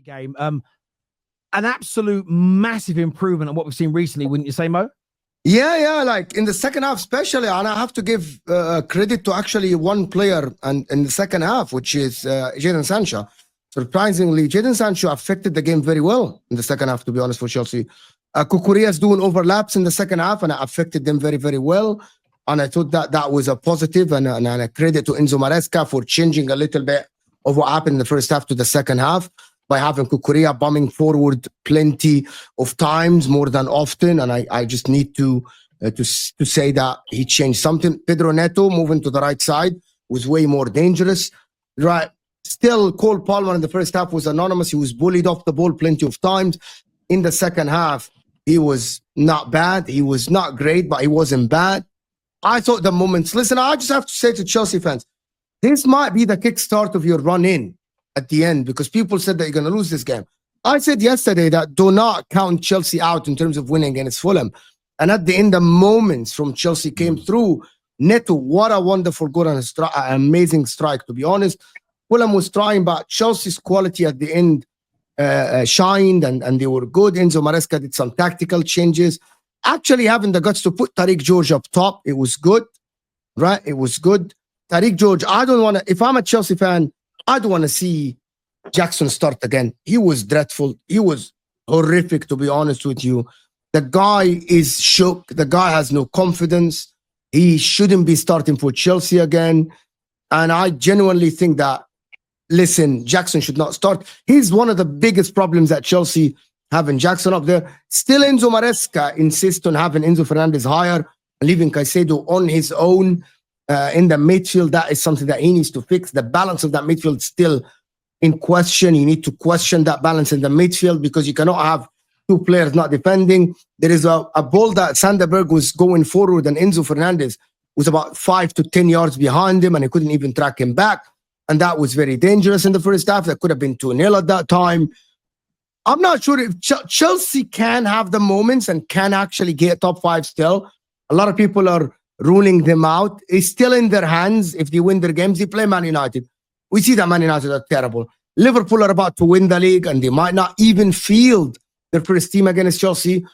game. An absolute massive improvement on what we've seen recently, wouldn't you say, Mo? Yeah, like in the second half especially, and I have to give credit to actually one player and in the second half, which is Jadon Sancho. Surprisingly, Jadon Sancho affected the game very well in the second half, to be honest, for Chelsea. Cucurella's doing overlaps in the second half, and it affected them very, very well. And I thought that was a positive, and a credit to Enzo Maresca for changing a little bit of what happened in the first half to the second half by having Cucurella bombing forward plenty of times, more than often. And I just need to say that he changed something. Pedro Neto moving to the right side was way more dangerous. Right. Still, Cole Palmer in the first half was anonymous. He was bullied off the ball plenty of times. In the second half, he was not bad. He was not great, but he wasn't bad. I thought the moments, listen, I just have to say to Chelsea fans, this might be the kickstart of your run-in at the end, because people said that you're going to lose this game. I said yesterday that do not count Chelsea out in terms of winning against Fulham. And at the end, the moments from Chelsea came through. Neto, what a wonderful goal and an amazing strike, to be honest. Fulham was trying, but Chelsea's quality at the end shined, and they were good. Enzo Maresca did some tactical changes. Actually, having the guts to put Tariq George up top, it was good, right? It was good. Tariq George, I don't want to, if I'm a Chelsea fan, I don't want to see Jackson start again. He was dreadful. He was horrific, to be honest with you. The guy is shook. The guy has no confidence. He shouldn't be starting for Chelsea again. And I genuinely think that, listen, Jackson should not start. He's one of the biggest problems that Chelsea having Jackson up there. Still, Enzo Maresca insists on having Enzo Fernandez higher, leaving Caicedo on his own in the midfield. That is something that he needs to fix. The balance of that midfield is still in question. You need to question that balance in the midfield, because you cannot have two players not defending. There is a ball that Sanderberg was going forward, and Enzo Fernandez was about 5 to 10 yards behind him, and he couldn't even track him back. And that was very dangerous in the first half. That could have been 2-0 at that time. I'm not sure if Chelsea can have the moments and can actually get top 5 still. A lot of people are ruling them out. It's still in their hands. If they win their games, they play Man United. We see that Man United are terrible. Liverpool are about to win the league, and they might not even field their first team against Chelsea.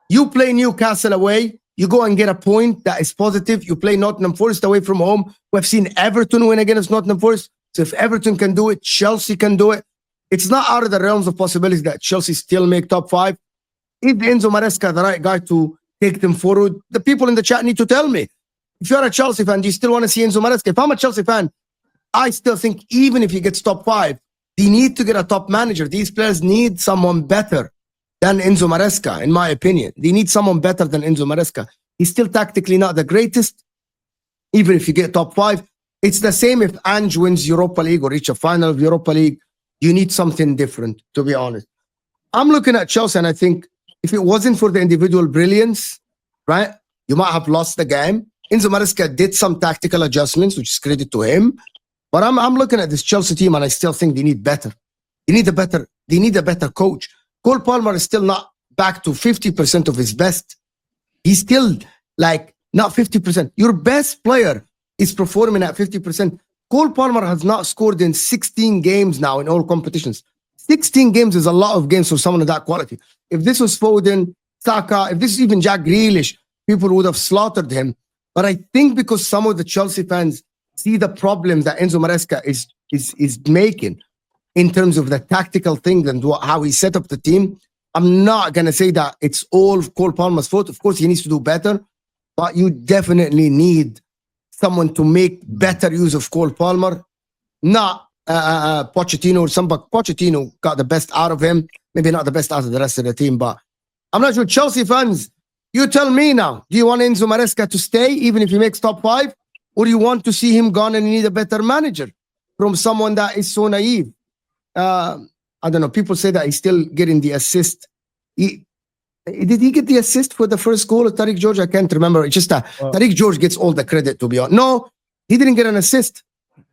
You play Newcastle away, you go and get a point that is positive. You play Nottingham Forest away from home. We've seen Everton win against Nottingham Forest. So if Everton can do it, Chelsea can do it. It's not out of the realms of possibility that Chelsea still make top 5. If Enzo Maresca the right guy to take them forward, the people in the chat need to tell me. If you're a Chelsea fan, do you still want to see Enzo Maresca? If I'm a Chelsea fan, I still think even if he gets top 5, they need to get a top manager. These players need someone better than Enzo Maresca, in my opinion. They need someone better than Enzo Maresca. He's still tactically not the greatest, even if you get top 5. It's the same if Ange wins Europa League or reach a final of Europa League. You need something different, to be honest. I'm looking at Chelsea, and I think if it wasn't for the individual brilliance, right, you might have lost the game. Enzo Maresca did some tactical adjustments, which is credit to him. But I'm looking at this Chelsea team, and I still think they need better. They need a better coach. Cole Palmer is still not back to 50% of his best. He's still like not 50%. Your best player is performing at 50%. Cole Palmer has not scored in 16 games now in all competitions. 16 games is a lot of games for someone of that quality. If this was Foden, Saka, if this is even Jack Grealish, people would have slaughtered him. But I think because some of the Chelsea fans see the problems that Enzo Maresca is making in terms of the tactical thing and how he set up the team, I'm not going to say that it's all Cole Palmer's fault. Of course, he needs to do better, but you definitely need someone to make better use of Cole Palmer, not Pochettino or somebody. Pochettino got the best out of him, maybe not the best out of the rest of the team, but I'm not sure. Chelsea fans, you tell me now, do you want Enzo Maresca to stay even if he makes top 5, or do you want to see him gone and you need a better manager from someone that is so naive? I don't know. People say that he's still getting the assist. Did he get the assist for the first goal of Tariq George? I can't remember. It's just that Tariq George gets all the credit, to be honest. No, he didn't get an assist.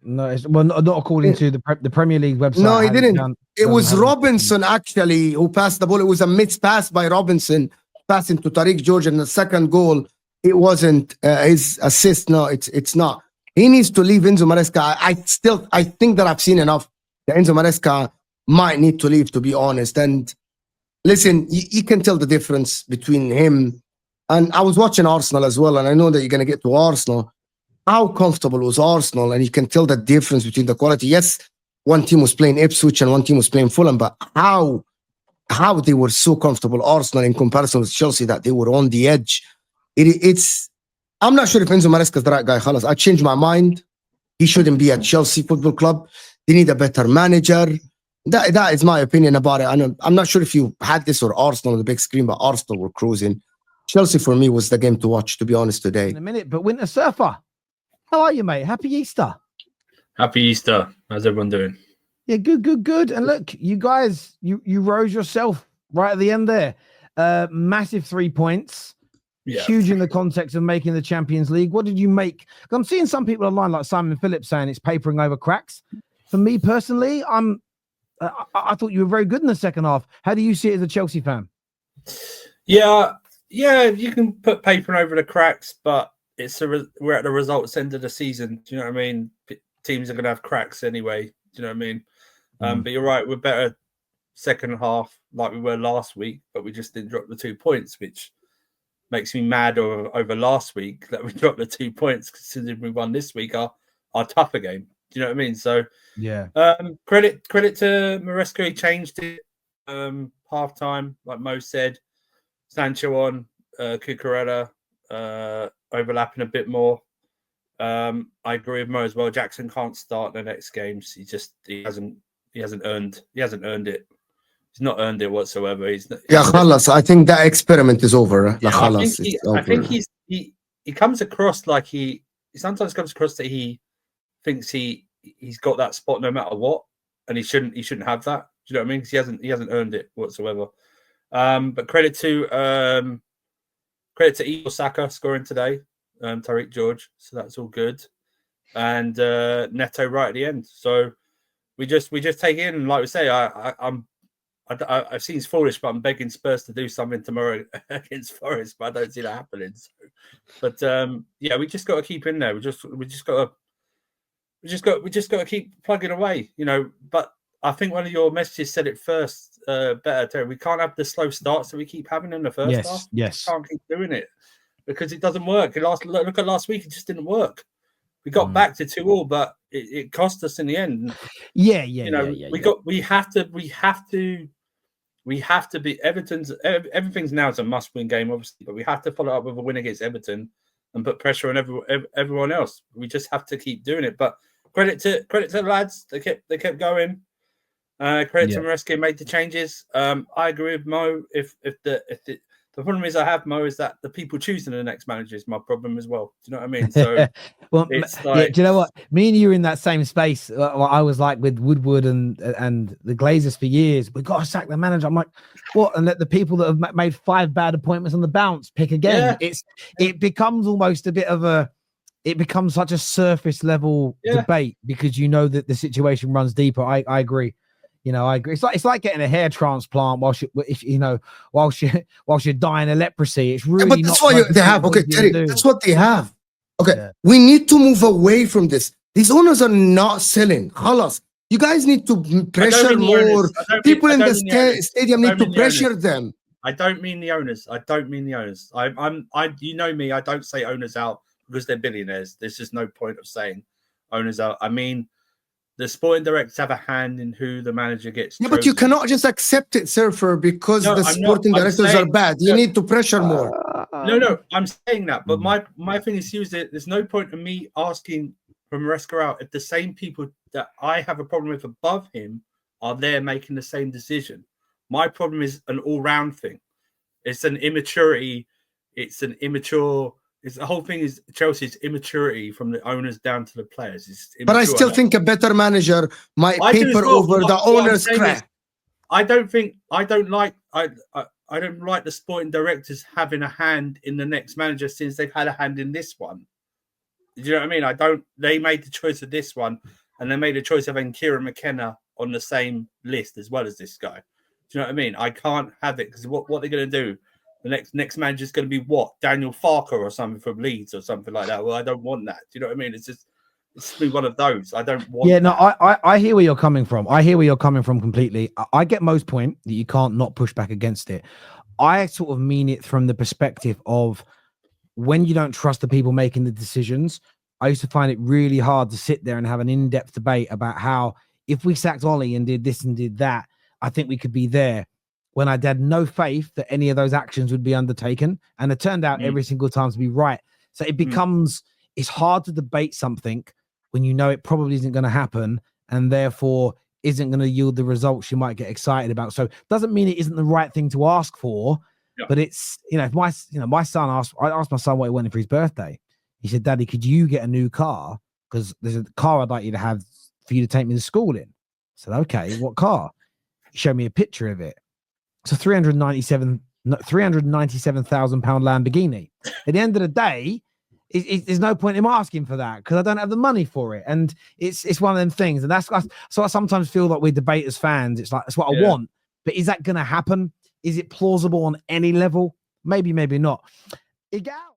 No, not according to the Premier League website. No, he didn't. It was Robinson, actually, who passed the ball. It was a mixed pass by Robinson, passing to Tariq George, and the second goal, it wasn't his assist. No, it's not. He needs to leave Enzo Maresca. I think that I've seen enough. The Enzo Maresca might need to leave, to be honest. And listen, you can tell the difference between him and I was watching Arsenal as well, and I know that you're going to get to Arsenal. How comfortable was Arsenal? And you can tell the difference between the quality. Yes, one team was playing Ipswich and one team was playing Fulham, but how they were so comfortable, Arsenal, in comparison with Chelsea, that they were on the edge. It's I'm not sure if Enzo Maresca is the right guy. Khalas, I changed my mind. He shouldn't be at Chelsea Football Club. They need a better manager. That is my opinion about it. And I'm not sure if you had this or Arsenal on the big screen, but Arsenal were cruising. Chelsea, for me, was the game to watch, to be honest, today. In a minute, but Winter Surfer, how are you, mate? Happy Easter. Happy Easter. How's everyone doing? Yeah, good. And look, you guys, you rose yourself right at the end there. Massive 3 points. Yeah. Huge in the context of making the Champions League. What did you make? I'm seeing some people online, like Simon Phillips, saying it's papering over cracks. For me personally, I thought you were very good in the second half. How do you see it as a Chelsea fan? Yeah, you can put papering over the cracks, but we're at the results end of the season. Do you know what I mean? Teams are going to have cracks anyway. Do you know what I mean? But you're right, we're better second half like we were last week, but we just didn't drop the 2 points, which makes me mad over last week that we dropped the 2 points, considering we won this week our tougher game. Do you know what I mean? So yeah, credit to Maresca. He changed it half time, like Mo said. Sancho on, Cucurella overlapping a bit more. I agree with Mo as well. Jackson can't start the next games. He hasn't earned it. He's not earned it whatsoever. Khalas, I think that experiment is over. Yeah, I think he comes across like he sometimes comes across that he thinks he's got that spot no matter what, and he shouldn't have that. Do you know what I mean? Because he hasn't earned it whatsoever. But credit to Igor Saka scoring today, Tariq George. So that's all good, and Neto right at the end. So we just take it in, and like we say, I've seen it's foolish, but I'm begging Spurs to do something tomorrow against Forest, but I don't see that happening. So. But yeah, we just got to keep in there. We just got to keep plugging away, you know. But I think one of your messages said it first better, Terry. We can't have the slow starts that we keep having in the first half. Yes, we can't keep doing it because it doesn't work. Look at last week; it just didn't work. We got back to 2-2, but it cost us in the end. Yeah. We have to be everything's now is a must-win game, obviously, but we have to follow up with a win against Everton and put pressure on everyone else. We just have to keep doing it. But credit to the lads, they kept going. Credit to Maresca, made the changes. I agree with Mo. If the problem is I have, Mo, is that the people choosing the next manager is my problem as well. Do you know what I mean? So well, it's like, do you know what? Me and you are in that same space. I was like with Woodward and the Glazers for years. We've got to sack the manager. I'm like, what? And let the people that have made 5 bad appointments on the bounce pick again. Yeah. It becomes almost a bit of it becomes such a surface level debate because you know that the situation runs deeper. I agree. You know, I agree. It's like getting a hair transplant whilst you're dying of leprosy. It's really. But that's what they have. Okay, Terry, that's what they have. Okay, we need to move away from this. These owners are not selling. Khalas. You guys need to pressure more. People in the stadium need to pressure them. I don't mean the owners. You know me. I don't say owners out because they're billionaires. There's just no point of saying owners out. I mean, the sporting directors have a hand in who the manager gets. Yeah, but you cannot just accept it, Surfer, because the sporting directors are bad. You need to pressure more. No, I'm saying that. But my thing is, there's no point in me asking for Maresca out if the same people that I have a problem with above him are there making the same decision. My problem is an all-round thing. It's an immaturity. It's the whole thing is Chelsea's immaturity from the owners down to the players. But I still think a better manager might paper over the owner's crap. I don't like the sporting directors having a hand in the next manager since they've had a hand in this one. Do you know what I mean? They made the choice of this one, and they made the choice of having Kieran McKenna on the same list as well as this guy. Do you know what I mean? I can't have it because what they're going to do. The next manager is going to be what? Daniel Farker or something from Leeds or something like that. Well, I don't want that. Do you know what I mean? It's just It's be one of those. I don't want. Yeah, no, I hear where you're coming from. I hear where you're coming from completely. I get Mo's point that you can't not push back against it. I sort of mean it from the perspective of when you don't trust the people making the decisions. I used to find it really hard to sit there and have an in-depth debate about how if we sacked Ollie and did this and did that, I think we could be there. When I had no faith that any of those actions would be undertaken, and it turned out every single time to be right. So it becomes it's hard to debate something when you know it probably isn't going to happen, and therefore isn't going to yield the results you might get excited about. So it doesn't mean it isn't the right thing to ask for, but it's if my son asked my son what he wanted for his birthday. He said, "Daddy, could you get a new car? Because there's a car I'd like you to have for you to take me to school in." I said, "Okay, what car?" He showed me a picture of it. It's a £397,000 Lamborghini. At the end of the day, there's no point in him asking for that because I don't have the money for it. And it's one of them things. And that's so I sometimes feel like we're debaters fans. It's like, that's what I want. But is that going to happen? Is it plausible on any level? Maybe, maybe not.